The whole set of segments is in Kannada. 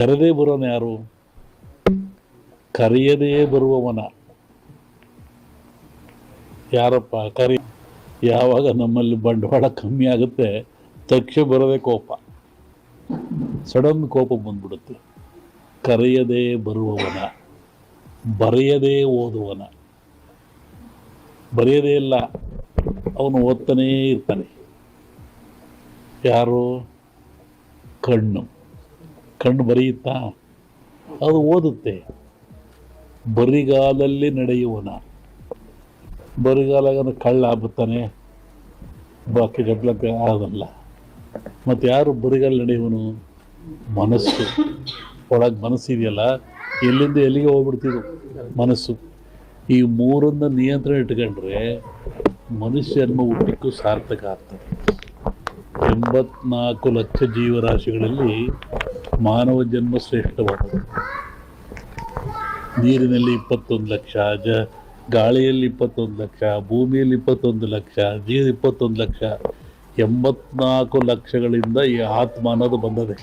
ಕರೆದೇ ಬರೋನು ಯಾರು? ಕರೆಯದೇ ಬರುವವನ ಯಾರಪ್ಪ? ಯಾವಾಗ ನಮ್ಮಲ್ಲಿ ಬಂಡವಾಳ ಕಮ್ಮಿ ಆಗುತ್ತೆ ತಕ್ಷಣ ಬರೋದೇ ಕೋಪ, ಸಡನ್ ಕೋಪ ಬಂದ್ಬಿಡುತ್ತೆ. ಕರೆಯದೇ ಬರುವವನ, ಬರೆಯದೇ ಓದುವನ. ಬರೆಯದೇ ಇಲ್ಲ, ಅವನು ಓದ್ತಾನೇ ಇರ್ತಾನೆ. ಯಾರು? ಕಣ್ಣು ಬರೆಯುತ್ತಾ? ಅದು ಓದುತ್ತೆ. ಬರಿಗಾಲಲ್ಲಿ ನಡೆಯುವನ, ಬರಿಗಾಲ ಕಳ್ಳ ಆಗ್ಬಿಡ್ತಾನೆ, ಬಾಕಿ ಗಡ್ಲಕ್ಕೆ ಆಗೋದಲ್ಲ. ಮತ್ತು ಯಾರು ಬರಿಗಾಲ ನಡೆಯುವನು? ಮನಸ್ಸು. ಒಳಗೆ ಮನಸ್ಸಿದೆಯಲ್ಲ, ಎಲ್ಲಿಂದ ಎಲ್ಲಿಗೆ ಹೋಗ್ಬಿಡ್ತಿದ್ದು ಮನಸ್ಸು. ಈ ಮೂರನ್ನು ನಿಯಂತ್ರಣ ಇಟ್ಕೊಂಡ್ರೆ ಮನುಷ್ಯ ಜನ್ಮ ಹುಟ್ಟಕ್ಕೂ ಸಾರ್ಥಕ ಆಗ್ತದೆ. 84 ಲಕ್ಷ ಜೀವರಾಶಿಗಳಲ್ಲಿ ಮಾನವ ಜನ್ಮ ಶ್ರೇಷ್ಠವಾದದ್ದು. ನೀರಿನಲ್ಲಿ 21 ಲಕ್ಷ, ಗಾಳಿಯಲ್ಲಿ 21 ಲಕ್ಷ, ಭೂಮಿಯಲ್ಲಿ 21 ಲಕ್ಷ, 21 ಲಕ್ಷ. 84 ಲಕ್ಷಗಳಿಂದ ಈ ಆತ್ಮ ಅನ್ನೋದು ಬಂದದೆ.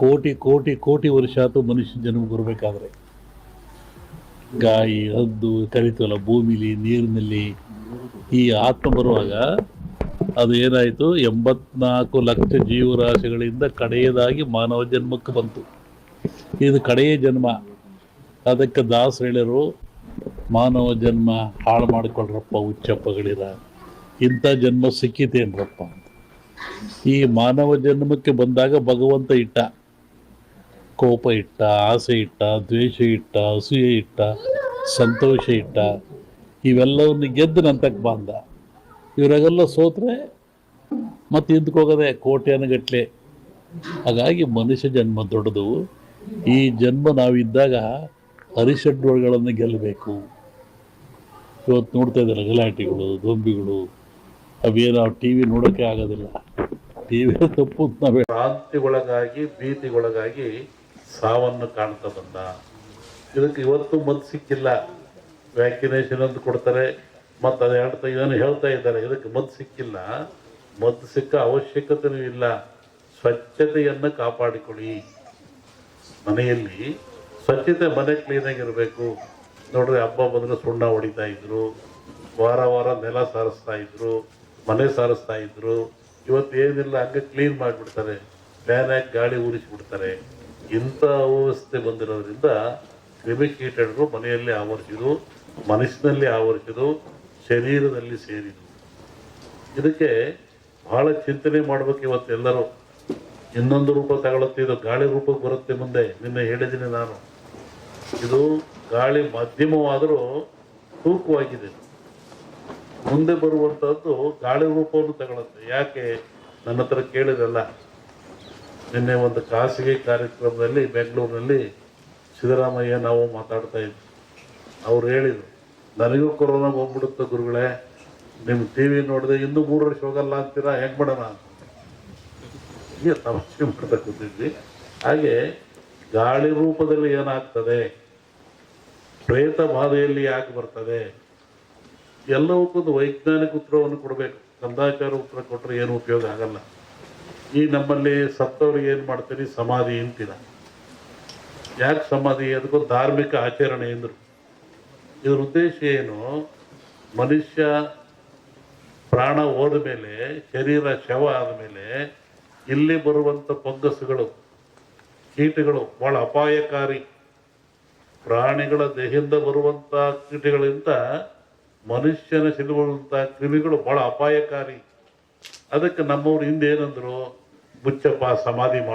ಕೋಟಿ ಕೋಟಿ ಕೋಟಿ ವರ್ಷ ಆಯ್ತು ಮನುಷ್ಯ ಜನ್ಮ ಬರಬೇಕಾದ್ರೆ. ಗಾಯಿ, ಹದ್ದು ಕರಿತೀವಲ್ಲ, ಭೂಮಿಲಿ, ನೀರಿನಲ್ಲಿ ಈ ಆತ್ಮ ಬರುವಾಗ ಅದು ಏನಾಯಿತು? 84 ಲಕ್ಷ ಜೀವರಾಶಿಗಳಿಂದ ಕಡೆಯದಾಗಿ ಮಾನವ ಜನ್ಮಕ್ಕೆ ಬಂತು. ಇದು ಕಡೆಯ ಜನ್ಮ. ಅದಕ್ಕೆ ದಾಸ ಹೇಳಿರು, ಮಾನವ ಜನ್ಮ ಹಾಳು ಮಾಡಿಕೊಳ್ರಪ್ಪ ಹುಚ್ಚಪ್ಪಗಳಿರ, ಇಂಥ ಜನ್ಮ ಸಿಕ್ಕಿತೇನ್ರಪ್ಪ ಅಂತ. ಈ ಮಾನವ ಜನ್ಮಕ್ಕೆ ಬಂದಾಗ ಭಗವಂತ ಇಟ್ಟ, ಕೋಪ ಇಟ್ಟ, ಆಸೆ ಇಟ್ಟ, ದ್ವೇಷ ಇಟ್ಟ, ಅಸೂಯೆ ಇಟ್ಟ, ಸಂತೋಷ ಇಟ್ಟ. ಇವೆಲ್ಲವನ್ನು ಗೆದ್ದು ನಂತಕ್ಕೆ ಬಂದ. ಇವರಾಗೆಲ್ಲ ಸೋತ್ರೆ ಮತ್ತೆ ಹಿಂದಕ್ಕೋಗೋದೆ ಕೋಟ್ಯಾನುಗಟ್ಲೆ. ಹಾಗಾಗಿ ಮನುಷ್ಯ ಜನ್ಮ ದೊಡ್ಡದು. ಈ ಜನ್ಮ ನಾವಿದ್ದಾಗ ಅರಿಷಡ್ಗಳನ್ನು ಗೆಲ್ಲಬೇಕು. ಇವತ್ತು ನೋಡ್ತಾ ಇದ್ದಾರೆ ಗಲಾಟೆಗಳು, ದೊಂಬಿಗಳು, ಅವೇನೋ ಟಿ ವಿ ನೋಡೋಕ್ಕೆ ಆಗೋದಿಲ್ಲ. ಟಿ ವಿ ತಪ್ಪು. ನಾವೇ ಕ್ರಾಂತಿಗೊಳಗಾಗಿ, ಭೀತಿಗೊಳಗಾಗಿ ಸಾವನ್ನು ಕಾಣ್ತಾ ಬಂದ. ಇದಕ್ಕೆ ಇವತ್ತು ಮದ್ದು ಸಿಕ್ಕಿಲ್ಲ. ವ್ಯಾಕ್ಸಿನೇಷನ್ ಅಂತ ಕೊಡ್ತಾರೆ, ಮತ್ತು ಅದು ಹೇಳ್ತಾ ಇದ್ದಾರೆ, ಇದಕ್ಕೆ ಮದ್ದು ಸಿಕ್ಕಿಲ್ಲ. ಮದ್ದು ಸಿಕ್ಕ ಅವಶ್ಯಕತೆಯೂ ಇಲ್ಲ. ಸ್ವಚ್ಛತೆಯನ್ನು ಕಾಪಾಡಿಕೊಳ್ಳಿ. ಮನೆಯಲ್ಲಿ ಸ್ವಚ್ಛತೆ, ಮನೆ ಕ್ಲೀನಾಗಿರಬೇಕು. ನೋಡ್ರಿ, ಹಬ್ಬ ಬಂದರೆ ಸುಣ್ಣ ಹೊಡಿತಾ ಇದ್ರು, ವಾರ ವಾರ ನೆಲ ಸಾರಿಸ್ತಾ ಇದ್ರು, ಮನೆ ಸಾರಿಸ್ತಾ ಇದ್ರು. ಇವತ್ತು ಏನಿಲ್ಲ, ಹಂಗೆ ಕ್ಲೀನ್ ಮಾಡಿಬಿಡ್ತಾರೆ, ಫ್ಯಾನ್ ಹಾಕಿ ಗಾಳಿ ಉರಿಸಿಬಿಡ್ತಾರೆ. ಇಂಥ ವ್ಯವಸ್ಥೆ ಬಂದಿರೋದ್ರಿಂದ ಕ್ರಿಮಿಕೀಟಗಳು ಮನೆಯಲ್ಲಿ ಆವರಿಸಿದು, ಮನಸ್ಸಿನಲ್ಲಿ ಆವರಿಸಿದು, ಶರೀರದಲ್ಲಿ ಸೇರಿದು. ಇದಕ್ಕೆ ಬಹಳ ಚಿಂತನೆ ಮಾಡ್ಬೇಕು ಇವತ್ತೆಲ್ಲರೂ. ಇನ್ನೊಂದು ರೂಪ ತಗೊಳುತ್ತೆ, ಇದು ಗಾಳಿ ರೂಪಕ್ಕೆ ಬರುತ್ತೆ ಮುಂದೆ. ನಿನ್ನೆ ಹೇಳಿದ್ದೀನಿ ನಾನು, ಇದು ಗಾಳಿ ಮಾಧ್ಯಮವಾದರೂ ತೂಕವಾಗಿದೆ. ಮುಂದೆ ಬರುವಂಥದ್ದು ಗಾಳಿ ರೂಪವನ್ನು ತಗೊಳುತ್ತೆ. ಯಾಕೆ? ನನ್ನ ಹತ್ರ ಕೇಳಿರಲ್ಲ. ನಿನ್ನೆ ಒಂದು ಖಾಸಗಿ ಕಾರ್ಯಕ್ರಮದಲ್ಲಿ ಬೆಂಗಳೂರಿನಲ್ಲಿ ಸಿದ್ದರಾಮಯ್ಯ ನಾವು ಮಾತಾಡ್ತಾ ಇದ್ವಿ. ಅವ್ರು ಹೇಳಿದರು, ನನಗೂ ಕೊರೋನಾ ಹೋಗ್ಬಿಡುತ್ತೆ ಗುರುಗಳೇ, ನಿಮ್ಮ ಟಿ ವಿ ನೋಡಿದೆ ಇನ್ನೂ 3 ವರ್ಷ ಹೋಗಲ್ಲ ಅಂತೀರಾ, ಹೆಂಗೆ ಮಾಡೋಣ ಅಂತ ಹೀಗೆ ತಮಾಷೆ ಮಾಡ್ತಾ ಕೂತಿದ್ವಿ. ಹಾಗೆ ಗಾಳಿ ರೂಪದಲ್ಲಿ ಏನಾಗ್ತದೆ, ಪ್ರೇತ ಬಾಧೆಯಲ್ಲಿ ಯಾಕೆ ಬರ್ತದೆ, ಎಲ್ಲವಕ್ಕೊಂದು ವೈಜ್ಞಾನಿಕ ಉತ್ತರವನ್ನು ಕೊಡಬೇಕು. ಕಂದಾಚಾರ ಉತ್ತರ ಕೊಟ್ಟರೆ ಏನು ಉಪಯೋಗ ಆಗಲ್ಲ. ಈ ನಮ್ಮಲ್ಲಿ ಸತ್ತವ್ರಿಗೆ ಏನು ಮಾಡ್ತೀರಿ? ಸಮಾಧಿ ಅಂತೀರ. ಯಾಕೆ ಸಮಾಧಿ? ಅದಕ್ಕೊಂದು ಧಾರ್ಮಿಕ ಆಚರಣೆ ಎಂದರು. ಇದ್ರ ಉದ್ದೇಶ ಏನು? ಮನುಷ್ಯ ಪ್ರಾಣ ಹೋದ ಮೇಲೆ, ಶರೀರ ಶವ ಆದಮೇಲೆ ಇಲ್ಲಿ ಬರುವಂಥ ಫಂಗಸ್ಗಳು, ಕೀಟಗಳು ಭಾಳ ಅಪಾಯಕಾರಿ. ಪ್ರಾಣಿಗಳ ದೇಹದಿಂದ ಬರುವಂಥ ಕೀಟಗಳಿಂದ ಮನುಷ್ಯನ ಸಿಲುಬರುವಂಥ ಕ್ರಿಮಿಗಳು ಭಾಳ ಅಪಾಯಕಾರಿ. ಅದಕ್ಕೆ ನಮ್ಮವ್ರು ಹಿಂದೆ ಏನಂದ್ರು, ಮುಚ್ಚಪ್ಪ ಸಮಾಧಿ ಮಾಡಿ.